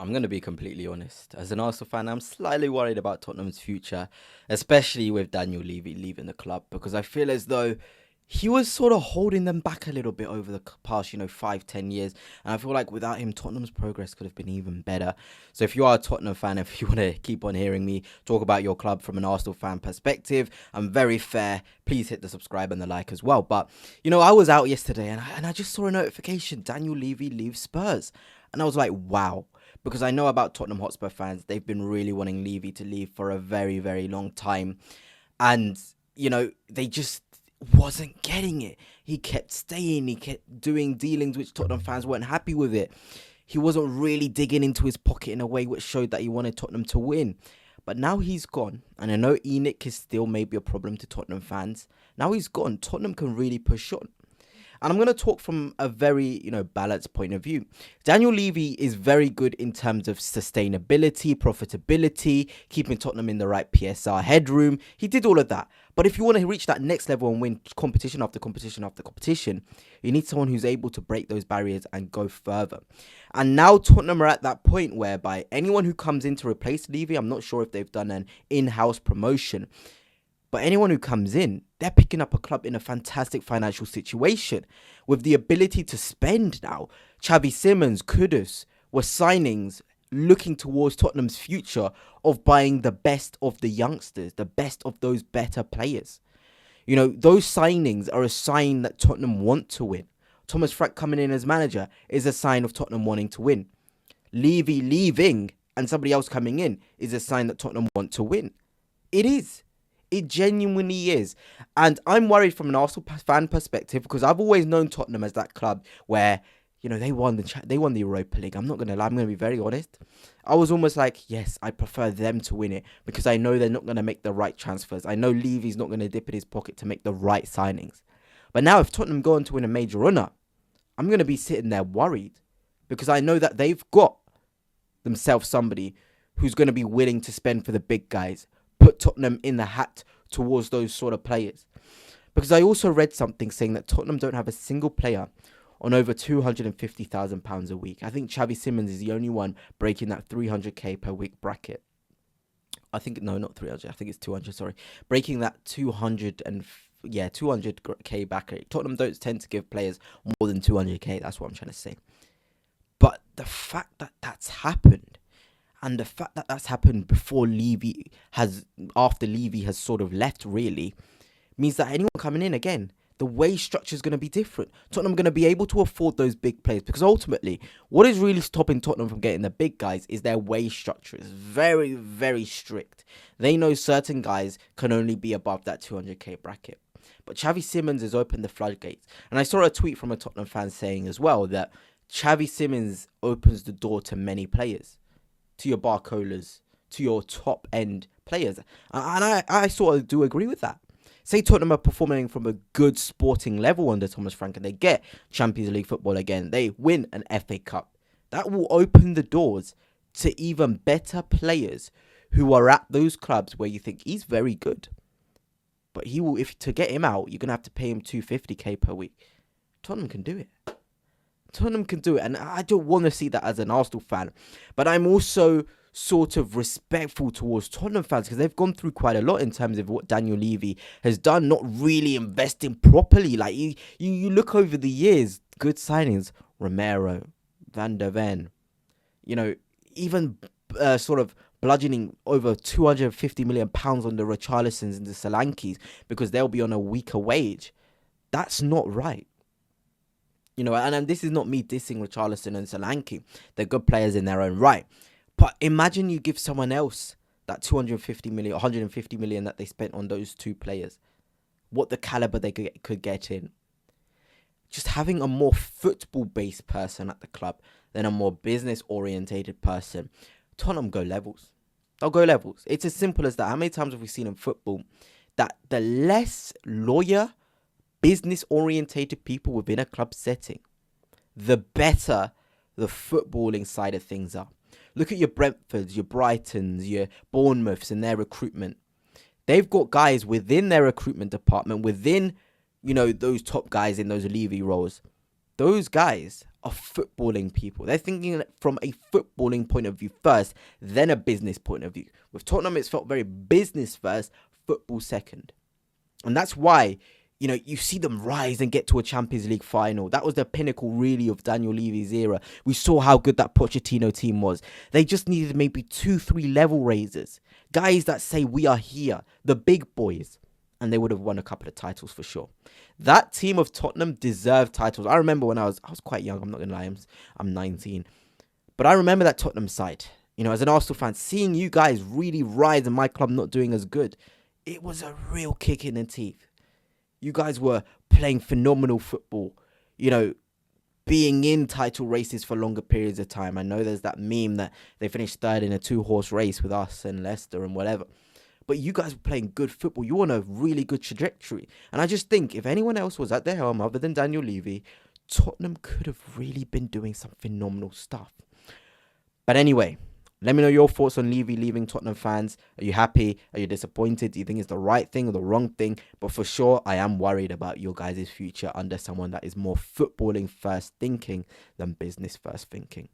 I'm going to be completely honest. As an Arsenal fan, I'm slightly worried about Tottenham's future, especially with Daniel Levy leaving the club, because I feel as though he was sort of holding them back a little bit over the past, 5, 10 years. And I feel like without him, Tottenham's progress could have been even better. So if you are a Tottenham fan, if you want to keep on hearing me talk about your club from an Arsenal fan perspective, I'm very fair. Please hit the subscribe and the like as well. But, I was out yesterday and I just saw a notification. Daniel Levy leaves Spurs. And I was like, wow. Because I know about Tottenham Hotspur fans, they've been really wanting Levy to leave for a very, very long time. And, they just wasn't getting it. He kept staying. He kept doing dealings which Tottenham fans weren't happy with it. He wasn't really digging into his pocket in a way which showed that he wanted Tottenham to win. But now he's gone. And I know ENIC is still maybe a problem to Tottenham fans. Now he's gone. Tottenham can really push on. And I'm going to talk from a very, balanced point of view. Daniel Levy is very good in terms of sustainability, profitability, keeping Tottenham in the right PSR headroom. He did all of that. But if you want to reach that next level and win competition after competition after competition, you need someone who's able to break those barriers and go further. And now Tottenham are at that point whereby anyone who comes in to replace Levy, I'm not sure if they've done an in-house promotion, but anyone who comes in, they're picking up a club in a fantastic financial situation with the ability to spend now. Xavi Simons, Kudus were signings looking towards Tottenham's future of buying the best of the youngsters, the best of those better players. Those signings are a sign that Tottenham want to win. Thomas Frank coming in as manager is a sign of Tottenham wanting to win. Levy leaving and somebody else coming in is a sign that Tottenham want to win. It is. It genuinely is. And I'm worried from an Arsenal fan perspective because I've always known Tottenham as that club where, they won the Europa League. I'm not going to lie. I'm going to be very honest. I was almost like, yes, I prefer them to win it because I know they're not going to make the right transfers. I know Levy's not going to dip in his pocket to make the right signings. But now if Tottenham go on to win a major honour, I'm going to be sitting there worried because I know that they've got themselves somebody who's going to be willing to spend for the big guys, put Tottenham in the hat towards those sort of players. Because I also read something saying that Tottenham don't have a single player on over £250,000 a week. I think Xavi Simons is the only one breaking that 300k per week bracket. Not 300. I think it's 200, sorry. Breaking that 200k bracket. Tottenham don't tend to give players more than 200k. That's what I'm trying to say. But the fact that that's happened, and the fact that that's happened after Levy has sort of left, really, means that anyone coming in again, the wage structure is going to be different. Tottenham are going to be able to afford those big players because ultimately, what is really stopping Tottenham from getting the big guys is their wage structure. It's very, very strict. They know certain guys can only be above that 200k bracket. But Xavi Simons has opened the floodgates. And I saw a tweet from a Tottenham fan saying as well that Xavi Simons opens the door to many players, to your Barcolas, to your top-end players. And I sort of do agree with that. Say Tottenham are performing from a good sporting level under Thomas Frank and they get Champions League football again. They win an FA Cup. That will open the doors to even better players who are at those clubs where you think he's very good. But to get him out, you're going to have to pay him 250k per week. Tottenham can do it. Tottenham can do it. And I don't want to see that as an Arsenal fan. But I'm also sort of respectful towards Tottenham fans because they've gone through quite a lot in terms of what Daniel Levy has done, not really investing properly. Like you look over the years, good signings, Romero, Van der Ven, even sort of bludgeoning over £250 million on the Richarlisons and the Solankis because they'll be on a weaker wage. That's not right. And this is not me dissing Richarlison and Solanke. They're good players in their own right. But imagine you give someone else that 150 million that they spent on those two players. What the caliber they could get in. Just having a more football-based person at the club than a more business-orientated person. Tottenham go levels. They'll go levels. It's as simple as that. How many times have we seen in football that the less lawyer, business-orientated people within a club setting, the better the footballing side of things are. Look at your Brentfords, your Brightons, your Bournemouths and their recruitment. They've got guys within their recruitment department, within, those top guys in those Levy roles. Those guys of footballing people. They're thinking from a footballing point of view first, then a business point of view. With Tottenham, it's felt very business first, football second. And that's why, you see them rise and get to a Champions League final. That was the pinnacle, really, of Daniel Levy's era. We saw how good that Pochettino team was. They just needed maybe 2-3 level raisers. Guys that say, we are here, the big boys. And they would have won a couple of titles for sure. That team of Tottenham deserved titles. I remember when I was quite young. I'm not going to lie. I'm 19. But I remember that Tottenham side. As an Arsenal fan, seeing you guys really rise and my club not doing as good, it was a real kick in the teeth. You guys were playing phenomenal football, being in title races for longer periods of time. I know there's that meme that they finished third in a 2-horse race with us and Leicester and whatever. But you guys were playing good football. You were on a really good trajectory. And I just think if anyone else was at the helm other than Daniel Levy, Tottenham could have really been doing some phenomenal stuff. But anyway, let me know your thoughts on Levy leaving, Tottenham fans. Are you happy? Are you disappointed? Do you think it's the right thing or the wrong thing? But for sure, I am worried about your guys' future under someone that is more footballing first thinking than business first thinking.